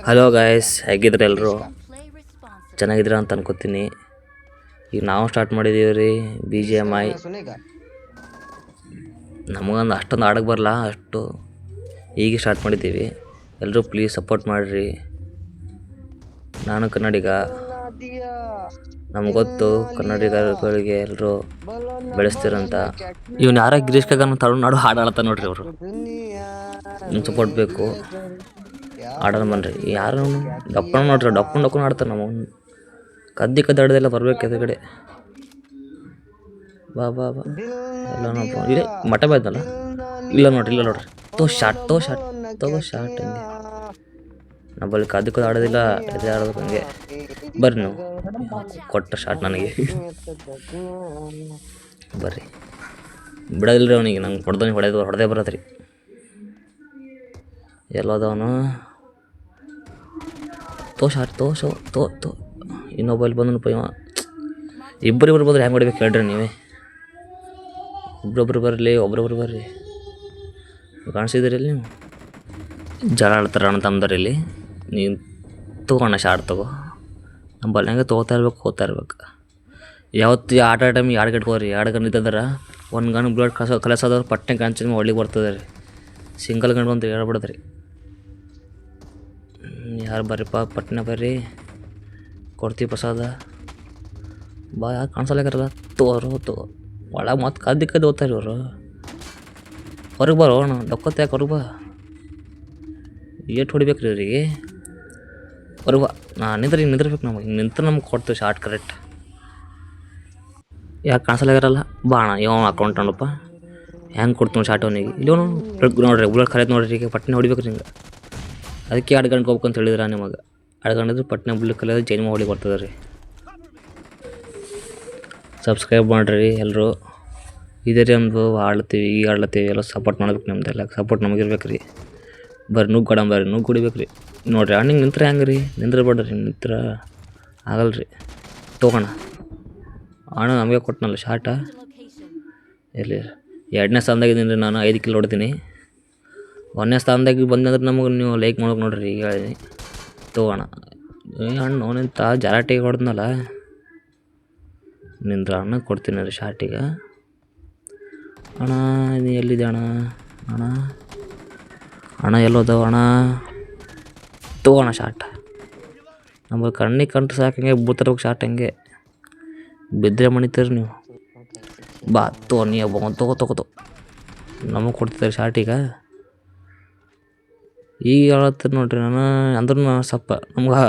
Hello guys, ಹೇಗಿದ್ರೆ ಎಲ್ಲರೂ ಚೆನ್ನಾಗಿದ್ದೀರಾ ಅಂತ ಅನ್ಕೋತೀನಿ. ಈಗ ನಾವು ಸ್ಟಾರ್ಟ್ ಮಾಡಿದ್ದೀವಿ ರೀ BGMI. ನಮಗೊಂದು ಅಷ್ಟೊಂದು ಆಡಕ್ಕೆ ಬರಲ್ಲ, ಅಷ್ಟು ಈಗ ಸ್ಟಾರ್ಟ್ ಮಾಡಿದ್ದೀವಿ. ಎಲ್ಲರೂ ಪ್ಲೀಸ್ ಸಪೋರ್ಟ್ ಮಾಡಿರಿ. ನಾನು ಕನ್ನಡಿಗ, ನಮ್ಗೆ ಗೊತ್ತು ಕನ್ನಡಿಗರಿಗೆ ಎಲ್ಲರೂ ಬೆಳೆಸ್ತೀರಂತ. ಇವನು ಯಾರ ಗಿರೀಶ್ ಕಾಗನ ತಮಿಳ್ನಾಡು ಹಾಡು ಆಡ್ತಾ ನೋಡ್ರಿ. ಅವರು ನಿಮ್ಮ ಸಪೋರ್ಟ್ ಬೇಕು. ಆಡೋಣ ಬನ್ರಿ. ಯಾರು ಡಪ್ಪಣ ನೋಡ್ರಿ, ಡಪ್ಪಣ ಆಡ್ತಾರೆ. ನಾವು ಕದ್ದಿ ಆಡೋದೆಲ್ಲ ಬರ್ಬೇಕು ಎದುರುಗಡೆ. ಬಾ ಬಾ ಬಾ ಎಲ್ಲ ನಾವು ಇದೇ ಮಠ ಬಾಯ್ದಲ್ಲ. ಇಲ್ಲ ನೋಡ್ರಿ ತಗೋ ಶಾಟ್ ಹಂಗೆ. ನಮ್ಮಲ್ಲಿ ಕದ್ದಿ ಆಡೋದಿಲ್ಲ, ಇದೇ ಆಡೋದು ಹಂಗೆ. ಬರ್ರಿ ನೀವು ಕೊಟ್ಟ ಶಾಟ್ ನನಗೆ ಬರ್ರಿ. ಬಿಡೋದಿಲ್ಲ ಅವನಿಗೆ, ನಂಗೆ ಹೊಡೆದೇ ಬರತ್ರಿ. ಎಲ್ಲೋದವನು ಶಾಟ್ ತೋ ಇನ್ನೊಬ್ಬಲ್ಲಿ ಬಂದನಪ್ಪ ಇವ. ಇಬ್ಬರಿಬ್ಬರು ಬಂದ್ರೆ ಹೆಂಗೆ ಹೊಡಿಬೇಕು ಹೇಳ್ರಿ ನೀವೇ. ಒಬ್ರೊಬ್ರು ಬರ್ರಿ. ಕಾಣಿಸಿದ್ರಿ ಇಲ್ಲಿ ನೀವು ಜಗಳ ಆಡ್ತಾರೆ ಅಣ್ಣ ತಮ್ಮದರಲ್ಲಿ. ನೀನು ತೊಗೋಣ ಶಾಟ್ ತಗೋ. ನಮ್ಮ ಬಲ್ಯಾಂಗೆ ಹೋಗ್ತಾ ಇರ್ಬೇಕು. ಯಾವತ್ತು ಆಟ ಟೈಮಿಗೆ ಎರಡು ಕಟ್ಕೋರಿ. ಎರಡು ಗನ್ ಇದ್ದದ್ರೆ ಒಂದು ಗನ್ ಬ್ಲಡ್ ಕಲಸೋದವ್ರು ಪಟ್ಟೆ ಕಾಣಿಸಿ ಒಳ್ಳಿಗೆ ಬರ್ತದೆ ರೀ. ಸಿಂಗಲ್ ಗನ್ ಅಂತ ಹೇಳ್ಬಿಡದ್ರಿ. ಯಾರು ಬರ್ರಿಪ್ಪ, ಪಟ್ಟಣ ಬರ್ರಿ, ಕೊಡ್ತೀವಿ ಪ್ರಸಾದ. ಬಾ, ಯಾಕೆ ಕಾಣಿಸಲಿಕ್ಕಾರಲ್ಲ? ತೋ ಒಳಗೆ ಮತ್ತೆ ಕದ್ದು ಹೋಗ್ತಾರೆ ಇವರು. ಹೊರಗೆ ಬರೋ ಅಣ್ಣ, ಡೊಕ್ಕತ್ತೆ ಯಾಕೆ ಹೊರಗೆ ಬಾ. ಏಟು ಹೊಡಿಬೇಕು ರೀ ಇವರಿಗೆ. ಹೊರಗೆ ಬಾ. ನಿಂದಿರ್ಬೇಕು. ನಮ್ಗೆ ಕೊಡ್ತೀವಿ ಶಾರ್ಟ್ ಕರೆಕ್ಟ್. ಯಾಕೆ ಕಾಣಿಸಲಿಕ್ಕಾರಲ್ಲ? ಬಾ ಅಣ್ಣ, ಇವ ಅಕೌಂಟ್ ಅಣ್ಣಪ್ಪ. ಹೆಂಗೆ ಕೊಡ್ತೀವಿ ಶಾರ್ಟ್ ಅವನಿಗೆ. ಇಲ್ಲಿ ನೋಡ್ರಿ, ಬುಲೆಟ್ ಖರೀದು ನೋಡ್ರಿ. ಈಗ ಪಟ್ಟಣ ಹೊಡಿಬೇಕು ರೀ ಹಿಂಗೆ. ಅದಕ್ಕೆ ಎರಡು ಗಂಟೆ ಹೋಗ್ಬೇಕಂತ ಹೇಳಿದ್ರ ನಿಮಗೆ. ಎರಡು ಗಂಟೆ ಪಟ್ನೆ ಬುಲ್ಕ್ ಕಲಿಯೋದು ಚೇಂಜ್ ಮಾಡಿ ಬರ್ತದೆ ರೀ. ಸಬ್ಸ್ಕ್ರೈಬ್ ಮಾಡಿರಿ ಎಲ್ಲರೂ. ಇದೇ ರೀ ನಮ್ಮದು ಆಡ್ಲತ್ತೀವಿ ಎಲ್ಲ ಸಪೋರ್ಟ್ ಮಾಡ್ಬೇಕು. ನಿಮ್ದೆಲ್ಲ ಸಪೋರ್ಟ್ ನಮಗಿರ್ಬೇಕು ರೀ. ಬರ್ರಿ ನುಗ್ಗು ಕುಡಿಬೇಕು ರೀ. ನೋಡಿರಿ ಅಣ್ಣಿಗೆ ನಿಂತ್ರೆ ಹೆಂಗೆ ರೀ, ನಿಂದ್ರಬೇಡ್ರಿ. ನಿಂತ್ರ ಆಗಲ್ರಿ. ತೊಗೋಣ ಅಣ್ಣ, ನಮಗೆ ಕೊಟ್ಟನಲ್ಲ ಶಾಟ. ಎಲ್ಲಿ 2ನೇ ಸ್ಥಾನದಾಗಿದ್ದೀನಿ ರೀ ನಾನು. 5 ಕಿಲೋ ಹೊಡ್ತೀನಿ. 1ನೇ ಸ್ಥಾನದಾಗಿ ಬಂದಂದ್ರೆ ನಮಗೆ ನೀವು ಲೈಕ್ ಮಾಡೋಕೆ ನೋಡ್ರಿ. ಈಗ ಹೇಳಿ ತೊಗೋಣ. ಅಣ್ಣ ನಿಂತ ಜಾರಾಟಿಗೆ ಹೊಡೆದ್ನಲ್ಲ, ನಿಂದ್ರ ಅಣ್ಣ ಕೊಡ್ತೀನಿ ರೀ ಶಾರ್ಟಿಗೆ. ಅಣ್ಣ ನೀ ಎಲ್ಲಿದೆ ಅಣ್ಣ ಎಲ್ಲೋದವ ಅಣ್ಣ? ತೊಗೋಣ ಶಾರ್ಟ್. ನಮಗೆ ಕಣ್ಣಿಗೆ ಕಂಡ್ರೆ ಸಾಕಂಗೆ ಬೂತರ್ಬೇಕು ಶಾರ್ಟ್. ಹಂಗೆ ಬಿದ್ದರೆ ಮಣಿತೀರಿ ನೀವು. ಬಾ ನೀ ಒಬ್ಬ ತಗೋ ನಮಗೆ ಕೊಡ್ತಿದ್ದಾರೆ ಶಾರ್ಟಿಗೆ. ಈಗ ಹೇಳತ್ತೀರಿ ನೋಡ್ರಿ ನಾನು. ಅಂದ್ರೂ ಸ್ವಲ್ಪ ನಮ್ಗೆ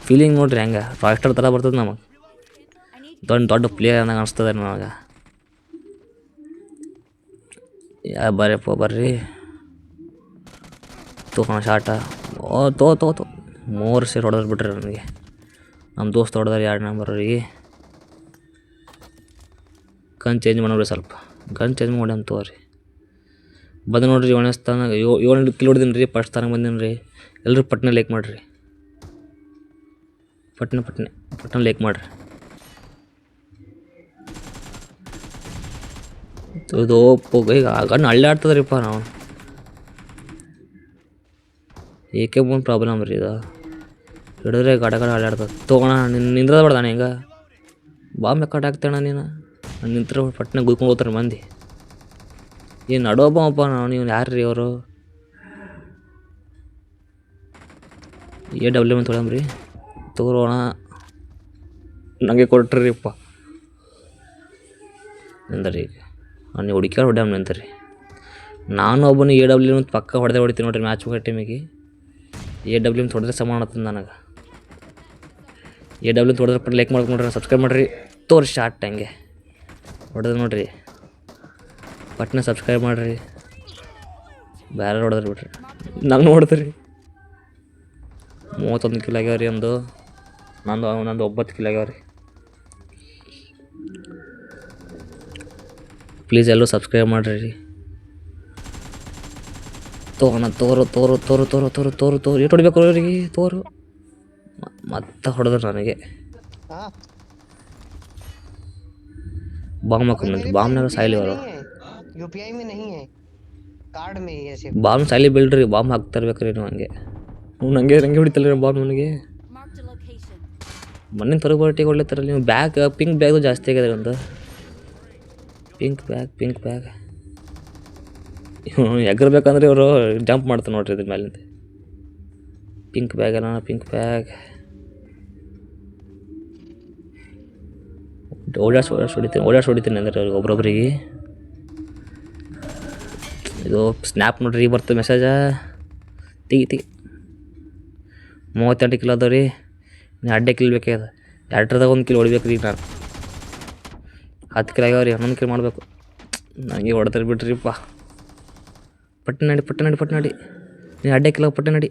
ಫೀಲಿಂಗ್ ನೋಡ್ರಿ ಹೆಂಗೆ ರಾಕ್ ಸ್ಟಾರ್ ಥರ ಬರ್ತದೆ ನಮಗೆ. ದೊಡ್ಡ ಪ್ಲೇಯರ್ ಅನ್ನಂಗೆ ಅನಿಸ್ತದೆ ನನಗೆ. ಬರ್ರಿ ತೊಗೋಣ ಶಾಟ. ತೋ 3 ಸೇರ್ ಹೊಡೆದ್ರು ಬಿಟ್ರಿ ನನಗೆ. ನಮ್ಮ ದೋಸ್ತ ಹೊಡೆದಾರೆ 2 ನಂಬರ್ರಿಗೆ. ಗನ್ ಚೇಂಜ್ ಮಾಡೋರಿ, ಸ್ವಲ್ಪ ಗನ್ ಚೇಂಜ್ ಮಾಡಿ ಅಂತ ತೋರಿ. ಬಂದು ನೋಡ್ರಿ 7ನೇ ಸ್ಥಾನ. 7 ಕಿಲೋ ಹೊಡೆದೀನಿ ರೀ. ಫಸ್ಟ್ ಸ್ಥಾನಕ್ಕೆ ಬಂದೀನಿ ರೀ. ಎಲ್ಲರೂ ಪಟ್ನೆ ಲೈಕ್ ಮಾಡಿರಿ. ಪಟ್ನೆ ಲೈಕ್ ಮಾಡಿರಿ. ಇದು ಈಗ ಗಣ್ಣು ಹಳ್ಳಿ ಆಡ್ತದ್ರಿಪ್ಪ. ನಾವು ಏಕೆ ಬಂದು ಪ್ರಾಬ್ಲಮ್ ರೀ. ಇದು ಹಿಡಿದ್ರೆ ಗಡ ಹಳ್ಳಿ ತೊಗೋಣ. ನಿಂದ್ರದ ಬೇಡ್ದಾನೆ ಹಿಂಗೆ. ಬಾಂಬ್ ಕಟ್ ಹಾಕ್ತಾಣ ನೀನು. ನಿಂತ್ರ ಪಟ್ನೆ ಗುಯ್ಕೊಂಡು ಹೋಗ್ತಾರೆ ಮಂದಿ. ಏನು ನಡೋಬ್ಬಪ್ಪ ನೀವು. ಯಾರು ರೀ ಅವರು? AW ಅಂತ ತೊಗೊಳಮ್ರಿ. ತಗೋಣ. ನನಗೆ ಕೊಟ್ರಿಪ್ಪ. ನಿಂದ್ರಿ ಈಗ ನೀವು ಹೊಡ್ಯಾಮ್ ನಿಂತರಿ. ನಾನು ಒಬ್ಬನು AW ಅಂತ ಪಕ್ಕ ಹೊಡಿತೀನಿ ನೋಡ್ರಿ. ಮ್ಯಾಚ್ ಹೋಗೋ ಟೈಮಿಗೆ AW ಅಂತ ಹೊಡೆದ್ರೆ ಸಮಾನ ಆಗ್ತದೆ ನನಗೆ. AW ಅಂತ ಹೊಡೆದ್ರೆ ಲೈಕ್ ಮಾಡ್ಕೊಂಡು ನೋಡ್ರಿ, ಸಬ್ಸ್ಕ್ರೈಬ್ ಮಾಡಿರಿ. ತೋರಿ ಶಾರ್ಟ್ ಹಂಗೆ ಹೊಡೆದ್ರೆ ನೋಡ್ರಿ. ಪಟ್ನೆ ಸಬ್ಸ್ಕ್ರೈಬ್ ಮಾಡಿರಿ. ಬೇರೆ ಹೊಡೆದ್ರೆ ಬಿಡ್ರಿ. ನಂಗೆ ನೋಡಿದ್ರಿ 31 ಕಿಲೋ ಆಗ್ಯಾವ ರೀ. ನಂದು 9 ಕಿಲೋ ಆಗ್ಯಾವ ರೀ. ಪ್ಲೀಸ್ ಎಲ್ಲರೂ ಸಬ್ಸ್ಕ್ರೈಬ್ ಮಾಡಿರಿ. ತೋರು ಎಷ್ಟು ಹೊಡಿಬೇಕು ಅವ್ರಿಗೆ? ಮತ್ತೆ ಹೊಡೆದ್ರು ನನಗೆ. ಬಾಂಬ್ ಹಾಕೊಂಡ್ರಿ. ಬಾಂಬ್ನಾಗ ಸಾಯ್ಲಿ ಅವರು. ಬಾಂಬ್ ಸಾಯ್ಲಿ ಬೀಳ್ರಿ. ಬಾಂಬ್ ಹಾಕ್ತಾ ಇರ್ಬೇಕ್ರಿ ನೀವು ಹಂಗೆ. ನನಗೆ ಹೊಡಿತಲ್ಲ ರೀ ಬಾಲ್ ನನಗೆ. Marked a location. ಮಣ್ಣಿನ ತರಬಾಟಿಗೆ ಹೊಡ್ಲತ್ತಾರಲ್ಲ ನೀವು. ಬ್ಯಾಗ್ ಪಿಂಕ್ ಬ್ಯಾಗು ಜಾಸ್ತಿ ಆಗಿದೆ ಒಂದು. ಪಿಂಕ್ ಬ್ಯಾಗ್ ಎಗರ್ಬೇಕಂದ್ರೆ ಇವರು ಜಂಪ್ ಮಾಡ್ತಾರೆ ನೋಡ್ರಿ ಇದ್ರ ಮೇಲಿಂದ. ಪಿಂಕ್ ಬ್ಯಾಗ್ ಓಡಾಡ್ಸಿ ಹೊಡಿತೀನಿ ಅಂದ್ರೆ ಅವ್ರಿಗೆ ಒಬ್ರೊಬ್ರಿಗೆ. ಇದು ಸ್ನ್ಯಾಪ್ ನೋಡ್ರಿ ಬರ್ತದೆ ಮೆಸೇಜ. ತೆಗಿ 38 ಕಿಲೋ ಅದಾವ ರೀ. ನೀನು 2 ಕಿಲ್ ಬೇಕಾಗ್ಯದ. 2ರದಾಗ 1 ಕಿಲ್ ಹೊಡಿಬೇಕು ರೀ ನಾನು. 10 ಕಿಲ್ ಆಗ್ಯಾವ ರೀ. 11 ಕಿಲ್ ಮಾಡಬೇಕು. ನನಗೆ ಹೊಡೆದ್ರೆ ಬಿಡ್ರಿಪ್ಪ. ಪಟ್ಟ ನಡಿ ನೀನು 2 ಕಿಲೋ ಪಟ್ಟ ನಡಿ.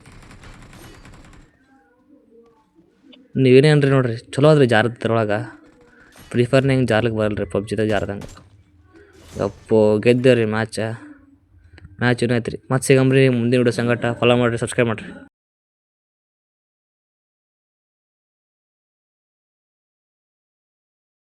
ನೀವೇನೇ ಅನ್ರಿ ನೋಡ್ರಿ, ಚಲೋ ಅದ್ರಿ ಜಾರದ್ರೊಳಗೆ. ಫ್ರೀ ಫೈರ್ನ ಹೆಂಗೆ ಜಾರ್ಲಿಕ್ಕೆ ಬರಲ್ರಿ, ಪಬ್ಜಿದಾಗ ಜಾರದಂಗೆ. ಅಪ್ಪೋ ಗೆದ್ದೇವ್ರಿ ಮ್ಯಾಚ್ ಏನೈತೆ ರೀ. ಮತ್ತೆ ಸಿಗಂಬ್ರಿ ಮುಂದಿನ ವಿಡಿಯೋ ಸಂಗಟ. ಫಾಲೋ ಮಾಡಿರಿ, ಸಬ್ಸ್ಕ್ರೈಬ್ ಮಾಡಿರಿ.